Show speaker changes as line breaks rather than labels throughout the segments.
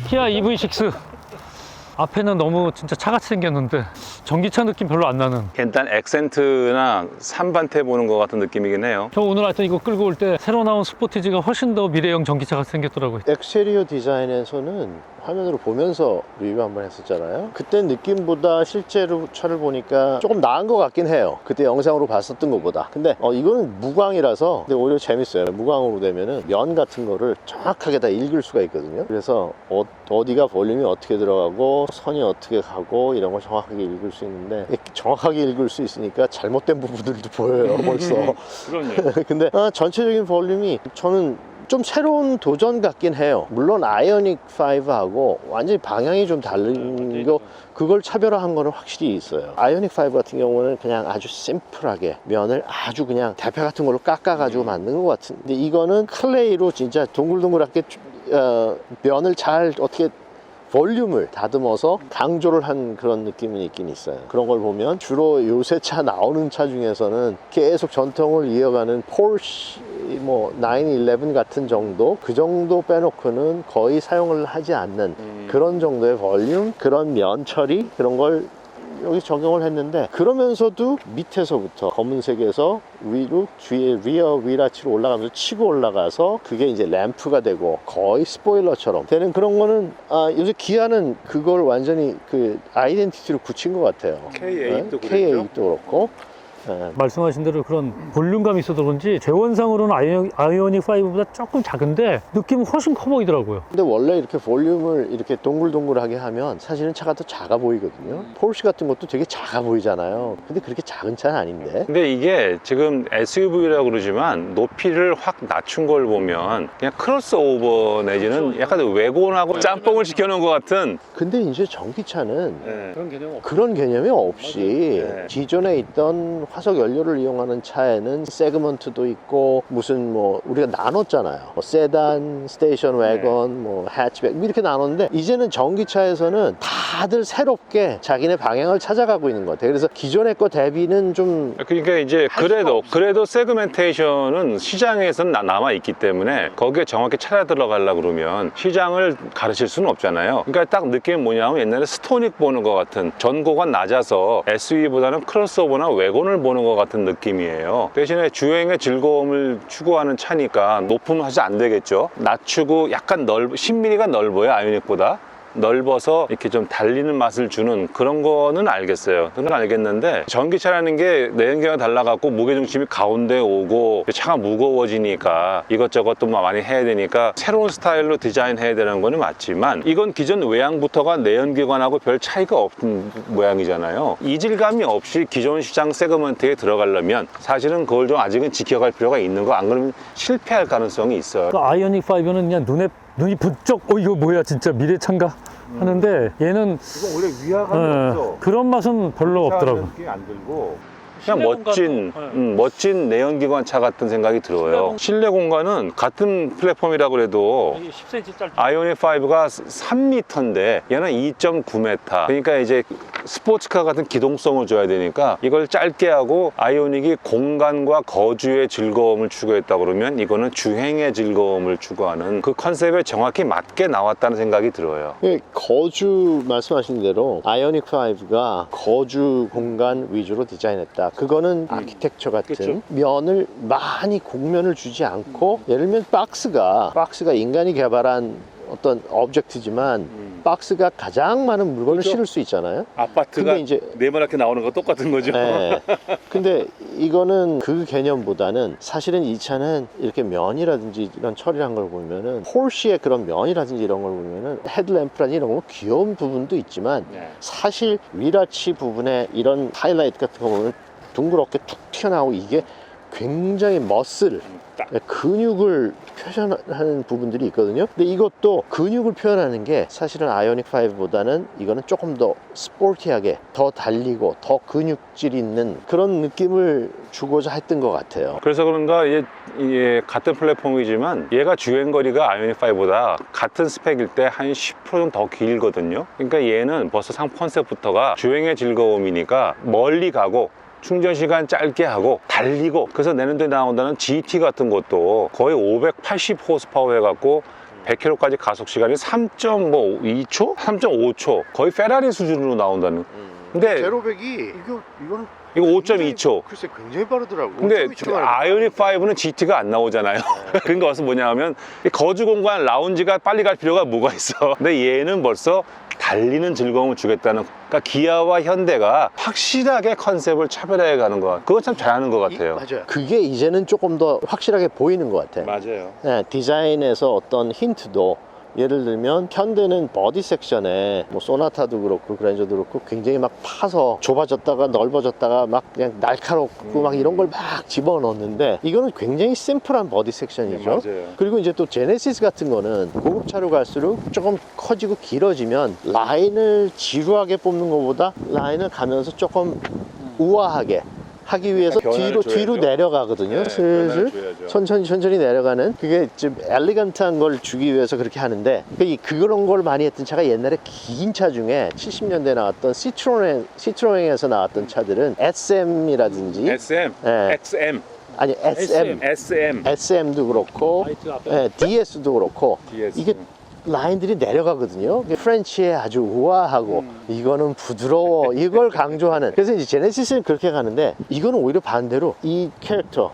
키아 EV6 앞에는 너무 진짜 차같이 생겼는데 전기차 느낌 별로 안 나는.
일단 액센트나 3반태 보는 것 같은 느낌이긴 해요.
저 오늘 하여튼 이거 끌고 올 때 새로 나온 스포티지가 훨씬 더 미래형 전기차가 생겼더라고요.
엑스테리어 디자인에서는 화면으로 보면서 리뷰 한번 했었잖아요. 그때 느낌보다 실제로 차를 보니까 조금 나은 것 같긴 해요. 그때 영상으로 봤었던 것보다. 근데 이거는 무광이라서 근데 오히려 재밌어요. 무광으로 되면은 면 같은 거를 정확하게 다 읽을 수가 있거든요. 그래서 어디가 볼륨이 어떻게 들어가고 선이 어떻게 가고 이런 걸 정확하게 읽을 수 있는데, 정확하게 읽을 수 있으니까 잘못된 부분들도 보여요 벌써.
그럼요.
근데 전체적인 볼륨이 저는 좀 새로운 도전 같긴 해요. 물론 아이오닉 5하고 완전히 방향이 좀 다른 거, 그걸 차별화한 거는 확실히 있어요. 아이오닉 5 같은 경우는 그냥 아주 심플하게 면을 아주 그냥 대패 같은 걸로 깎아가지고 만든 것 같은데, 이거는 클레이로 진짜 동글동글하게 면을 잘 어떻게 볼륨을 다듬어서 강조를 한 그런 느낌은 있긴 있어요. 그런 걸 보면 주로 요새 차 나오는 차 중에서는 계속 전통을 이어가는 포르쉐 뭐 911 같은 정도, 그 정도 빼놓고는 거의 사용을 하지 않는 그런 정도의 볼륨, 그런 면 처리, 그런 걸 여기 적용을 했는데, 그러면서도 밑에서부터 검은색에서 위로 뒤에 리어 위라치로 올라가면서 치고 올라가서 그게 이제 램프가 되고 거의 스포일러처럼 되는 그런 거는 요새 기아는 그걸 완전히 그 아이덴티티로 굳힌 것 같아요.
K8도 그랬죠?
K8도 그렇고.
말씀하신 대로 그런 볼륨감이 있어서 그런지 재원상으로는 아이오닉 5보다 조금 작은데 느낌은 훨씬 커 보이더라고요.
근데 원래 이렇게 볼륨을 이렇게 동글동글하게 하면 사실은 차가 더 작아 보이거든요. 포르쉐 같은 것도 되게 작아 보이잖아요. 근데 그렇게 작은 차는 아닌데.
근데 이게 지금 SUV라고 그러지만 높이를 확 낮춘 걸 보면 그냥 크로스오버 내지는 약간 외곤하고 짬뽕을 시켜놓은 것 같은.
근데 이제 전기차는
그런 개념 없어요.
그런 개념이 없이
네.
기존에 있던 화석 연료를 이용하는 차에는 세그먼트도 있고 무슨 뭐 우리가 나눴잖아요. 뭐 세단, 스테이션 와건, 뭐 해치백 이렇게 나눴는데, 이제는 전기차에서는 다들 새롭게 자기네 방향을 찾아가고 있는 것 같아요. 그래서 기존의 거 대비는 좀,
그러니까 이제 그래도 세그멘테이션은 시장에서는 남아 있기 때문에 거기에 정확히 찾아 들어가려고 그러면 시장을 가르칠 수는 없잖아요. 그러니까 딱 느낌이 뭐냐면 옛날에 스토닉 보는 것 같은, 전고가 낮아서 SUV보다는 크로스오버나 외곤을 보는 것 같은 느낌이에요. 대신에 주행의 즐거움을 추구하는 차니까 높으면 사실 안 되겠죠. 낮추고 약간 10mm가 넓어요. 아이오닉보다 넓어서 이렇게 좀 달리는 맛을 주는 그런 거는 알겠어요. 그건 알겠는데, 전기차라는 게 내연기관 달라갖고 무게중심이 가운데 오고 차가 무거워지니까 이것저것 또 많이 해야 되니까 새로운 스타일로 디자인해야 되는 거는 맞지만, 이건 기존 외양부터가 내연기관하고 별 차이가 없는 모양이잖아요. 이질감이 없이 기존 시장 세그먼트에 들어가려면 사실은 그걸 좀 아직은 지켜갈 필요가 있는 거, 안 그러면 실패할 가능성이 있어요.
그 아이오닉 5는 그냥 눈이 번쩍 이거 뭐야 진짜 미래차인가 하는데, 얘는
이거 원래 위화감이 없어.
그런 맛은 별로 없더라고.
느낌이 안 들고 그냥 멋진 내연기관 차 같은 생각이 들어요. 실내 공간은 같은 플랫폼이라고 해도
10cm 짧죠.
아이오닉 5가 3m인데 얘는 2.9m. 그러니까 이제 스포츠카 같은 기동성을 줘야 되니까 이걸 짧게 하고 아이오닉이 공간과 거주의 즐거움을 추구했다 그러면 이거는 주행의 즐거움을 추구하는 그 컨셉에 정확히 맞게 나왔다는 생각이 들어요.
거주 말씀하신 대로 아이오닉 5가 거주 공간 위주로 디자인했다. 그거는 아키텍처 같은
그쵸.
면을 많이 곡면을 주지 않고, 예를 들면 박스가 인간이 개발한 어떤 오브젝트지만 박스가 가장 많은 물건을
그죠?
실을 수 있잖아요.
아파트가
근데 이제
네모나게 나오는 거 똑같은 거죠.
네. 근데 이거는 그 개념보다는 사실은 이 차는 이렇게 면이라든지 이런 처리한 걸 보면은 포르쉐의 그런 면이라든지 이런 걸 보면은 헤드램프라든지 이런 거 귀여운 부분도 있지만, 사실 위라치 부분에 이런 하이라이트 같은 거 보면 둥그렇게 툭 튀어나오고 이게 굉장히 머슬, 근육을 표현하는 부분들이 있거든요. 근데 이것도 근육을 표현하는 게 사실은 아이오닉 5보다는 이거는 조금 더 스포티하게 더 달리고 더 근육질 있는 그런 느낌을 주고자 했던 것 같아요.
그래서 그런가 얘 같은 플랫폼이지만 얘가 주행거리가 아이오닉 5보다 같은 스펙일 때 한 10% 정도 더 길거든요. 그러니까 얘는 벌써 상 컨셉부터가 주행의 즐거움이니까 멀리 가고 충전 시간 짧게 하고 달리고, 그래서 내년도에 나온다는 GT 같은 것도 거의 580 호스파워 해갖고 100km까지 가속 시간이 3.2초? 3.5초, 거의 페라리 수준으로 나온다는. 근데
제로백이 이거는
이거 5.2초.
글쎄 굉장히 빠르더라고.
근데 아이오닉 5는 GT가 안 나오잖아요. 그러니까 와서 뭐냐면 거주 공간 라운지가 빨리 갈 필요가 뭐가 있어. 근데 얘는 벌써 달리는 즐거움을 주겠다는, 그러니까 기아와 현대가 확실하게 컨셉을 차별해 가는 거, 그거 참 잘하는 것 같아요.
맞아요. 그게 이제는 조금 더 확실하게 보이는 것 같아요.
맞아요.
네, 디자인에서 어떤 힌트도, 예를 들면 현대는 버디 섹션에 뭐 소나타도 그렇고 그랜저도 그렇고 굉장히 막 파서 좁아졌다가 넓어졌다가 막 그냥 날카롭고 막 이런 걸 막 집어넣는데, 이거는 굉장히 심플한 버디 섹션이죠.
맞아요.
그리고 이제 또 제네시스 같은 거는 고급차로 갈수록 조금 커지고 길어지면 라인을 지루하게 뽑는 것보다 라인을 가면서 조금 우아하게 하기 위해서
변화를
뒤로
줘야죠.
내려가거든요.
네,
슬슬
변화를 줘야죠.
천천히 내려가는, 그게 좀 엘리건트한 걸 주기 위해서 그렇게 하는데, 그런 걸 많이 했던 차가 옛날에 긴 차 중에 70년대에 나왔던 시트로엔에서 나왔던 차들은 SM이라든지
SM,
네.
XM,
아니
SM,
SM도 그렇고 DS도 그렇고
DS.
이게 라인들이 내려가거든요. 프렌치에 아주 우아하고 이거는 부드러워, 이걸 강조하는. 그래서 이제 제네시스는 그렇게 가는데, 이거는 오히려 반대로 이 캐릭터,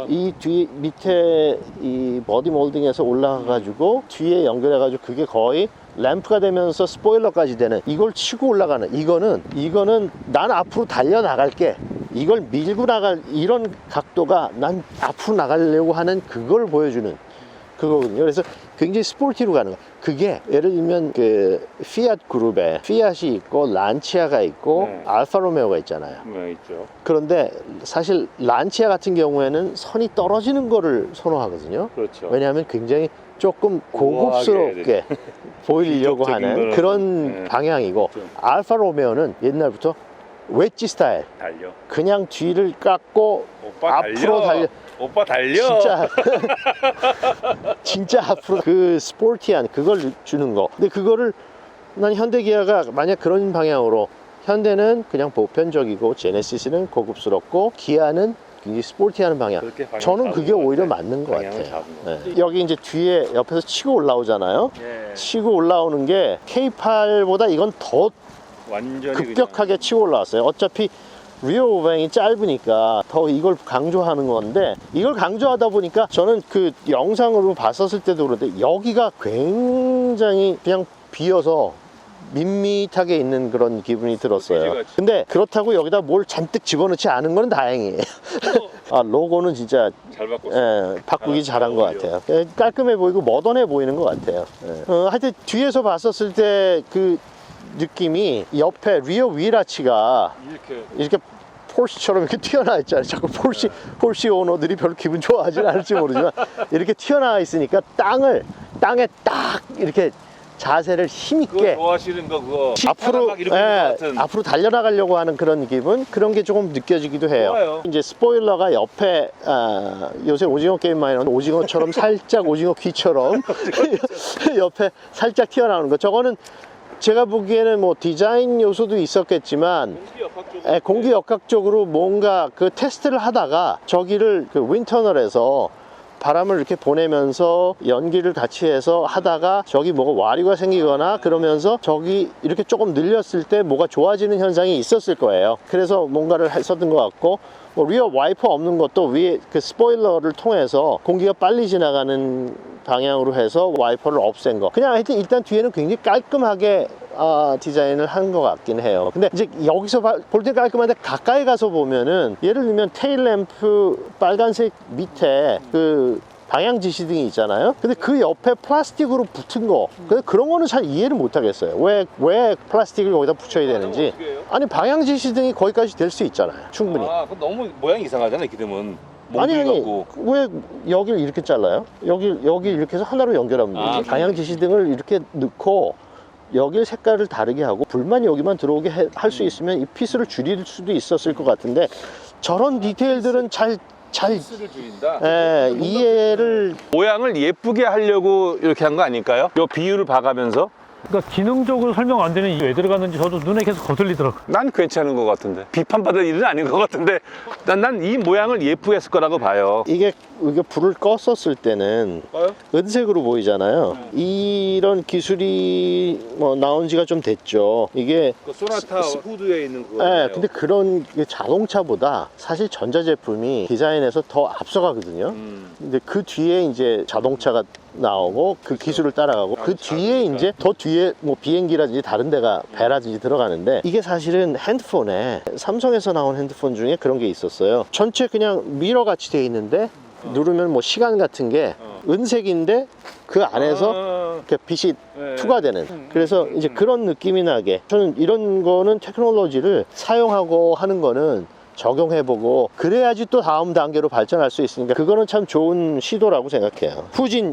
이 뒤 밑에 이 버디 몰딩에서 올라가가지고 뒤에 연결해가지고 그게 거의 램프가 되면서 스포일러까지 되는, 이걸 치고 올라가는, 이거는 난 앞으로 달려나갈게, 이걸 밀고 나갈, 이런 각도가 난 앞으로 나가려고 하는 그걸 보여주는 그거거든요. 그래서 굉장히 스포티로 가는 거. 그게 예를 들면 그 피앗 그룹에 피앗이 있고 란치아가 있고
네.
알파 로메오가 있잖아요.
네, 있죠.
그런데 사실 란치아 같은 경우에는 선이 떨어지는 거를 선호하거든요.
그렇죠.
왜냐하면 굉장히 조금 고급스럽게 보이려고 하는
비격적인
그런
네.
방향이고,
그렇죠.
알파 로메오는 옛날부터 웨지 스타일,
달려.
그냥 뒤를 깎고
오빠
앞으로 달려.
오빠 달려.
진짜 앞으로 그 스포티한 그걸 주는 거. 근데 그거를 난 현대 기아가 만약 그런 방향으로, 현대는 그냥 보편적이고 제네시스는 고급스럽고 기아는 굉장히 스포티한 방향,
그렇게 방향
저는
잡은
그게
것
오히려
같아요.
맞는 것
방향을
같아요.
잡은 것
네. 여기 이제 뒤에 옆에서 치고 올라오잖아요.
예.
치고 올라오는 게 K8보다 이건 더
완전히
급격하게 치고 올라왔어요. 어차피 리어 오뱅이 짧으니까 더 이걸 강조하는 건데, 이걸 강조하다 보니까 저는 그 영상으로 봤었을 때도 그런데 여기가 굉장히 그냥 비어서 밋밋하게 있는 그런 기분이 들었어요.
그치.
근데 그렇다고 여기다 뭘 잔뜩 집어넣지 않은 건 다행이에요. 아, 로고는 진짜
잘 바꿨어.
바꾸기 잘한 것 같아요. 깔끔해 보이고 모던해 보이는 것 같아요. 하여튼 뒤에서 봤었을 때 그 느낌이, 옆에 리어 휠아치가 이렇게 폴시처럼 이렇게 튀어나와 있잖아요. 자꾸 폴시 오너들이 별로 기분 좋아하진 않을지 모르지만 이렇게 튀어나와 있으니까 땅에 딱 이렇게 자세를 힘있게
좋아하시는 거 그거.
앞으로,
막 이렇게 같은.
앞으로 달려나가려고 하는 그런 기분, 그런 게 조금 느껴지기도 해요.
좋아요.
이제 스포일러가 옆에 요새 오징어 게임 많이 나오는 오징어처럼 살짝 오징어 귀처럼 옆에 살짝 튀어나오는 거, 저거는 제가 보기에는 뭐 디자인 요소도 있었겠지만 공기 역학적으로 뭔가 그 테스트를 하다가 저기를 그 윈터널에서 바람을 이렇게 보내면서 연기를 같이 해서 하다가 저기 뭐가 와류가 생기거나 그러면서 저기 이렇게 조금 늘렸을 때 뭐가 좋아지는 현상이 있었을 거예요. 그래서 뭔가를 했었던 것 같고, 뭐 리어 와이퍼 없는 것도 위에 그 스포일러를 통해서 공기가 빨리 지나가는 방향으로 해서 와이퍼를 없앤 거. 그냥 하여튼 일단 뒤에는 굉장히 깔끔하게 디자인을 한 것 같긴 해요. 근데 이제 여기서 볼 때 깔끔한데 가까이 가서 보면은, 예를 들면 테일 램프 빨간색 밑에 그 방향 지시등이 있잖아요. 근데 그 옆에 플라스틱으로 붙은 거, 근데 그런 거는 잘 이해를 못 하겠어요. 왜 플라스틱을 거기다 붙여야 되는지. 아니 방향 지시등이 거기까지 될 수 있잖아요. 충분히.
아, 그럼 너무 모양이 이상하잖아, 이렇게 되면.
아니
몽둥이 같고.
왜 여기를 이렇게 잘라요? 여기 이렇게 해서 하나로 연결하면 되지.
아,
방향 지시등을 이렇게 넣고 여길 색깔을 다르게 하고 불만 여기만 들어오게 할 수 있으면 이 피스를 줄일 수도 있었을 것 같은데 저런 디테일들은 잘
피스를 줄인다.
이해를
모양을 예쁘게 하려고 이렇게 한 거 아닐까요? 요 비율을 봐가면서
그러니까 기능적으로 설명 안 되는 이유 왜 들어갔는지 저도 눈에 계속 거슬리더라고요.
난 괜찮은 것 같은데 비판받을 일은 아닌 것 같은데 난 이 모양을 예쁘게 했을 거라고 봐요.
이게 불을 껐었을 때는 은색으로 보이잖아요. 이런 기술이 뭐 나온 지가 좀 됐죠. 이게
그 소나타 후드에 있는 그거.
네, 근데 그런 게 자동차보다 사실 전자제품이 디자인에서 더 앞서가거든요. 근데 그 뒤에 이제 자동차가 나오고 그 기술을 따라가고 그 뒤에 이제 더 뒤에 뭐 비행기라든지 다른 데가 배라든지 들어가는데 이게 사실은 핸드폰에 삼성에서 나온 핸드폰 중에 그런 게 있었어요. 전체 그냥 미러 같이 돼 있는데 누르면 뭐 시간 같은 게 은색인데 그 안에서 이렇게 빛이 투과되는 그래서 이제 그런 느낌이 나게 저는 이런 거는 테크놀로지를 사용하고 하는 거는 적용해보고 그래야지 또 다음 단계로 발전할 수 있으니까 그거는 참 좋은 시도라고 생각해요.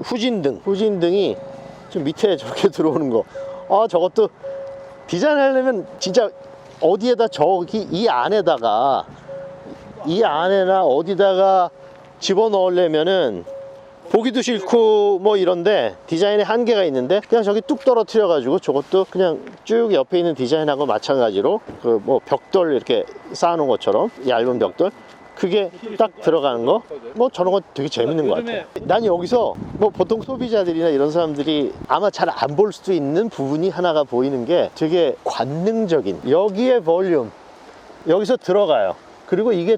후진등이 좀 밑에 저렇게 들어오는 거 저것도 디자인하려면 진짜 어디에다 저기 이 안에나 어디다가 집어넣으려면은 보기도 싫고 뭐 이런데 디자인에 한계가 있는데 그냥 저기 뚝 떨어뜨려 가지고 저것도 그냥 쭉 옆에 있는 디자인하고 마찬가지로 그 뭐 벽돌 이렇게 쌓아놓은 것처럼 얇은 벽돌 그게 딱 들어가는 거 뭐 저런 거 되게 재밌는 것 같아요. 난 여기서 뭐 보통 소비자들이나 이런 사람들이 아마 잘 안 볼 수도 있는 부분이 하나가 보이는 게 되게 관능적인 여기에 볼륨 여기서 들어가요. 그리고 이게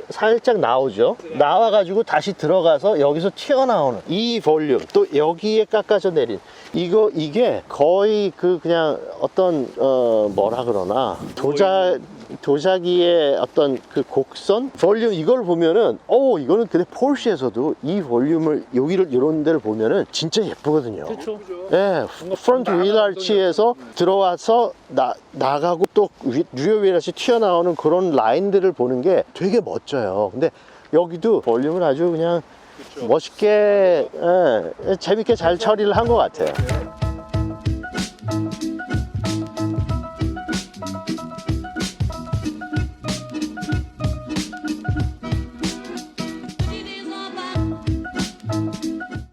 살짝 나오죠. 나와가지고 다시 들어가서 여기서 튀어나오는 이 볼륨 또 여기에 깎아져 내린 이게 거의 그냥 어떤 뭐라 그러나 도자기의 어떤 그 곡선 볼륨 이걸 보면은 이거는 근데 포르쉐에서도 이 볼륨을 여기를 이런 데를 보면은 진짜 예쁘거든요.
그렇죠.
예, 프론트 휠 아치에서 들어와서 나가고 또 리어 휠 아치 튀어나오는 그런 라인들을 보는 게 되게 멋져요. 근데 여기도 볼륨을 아주 그냥 멋있게 재밌게 잘 처리를 한 것 같아요.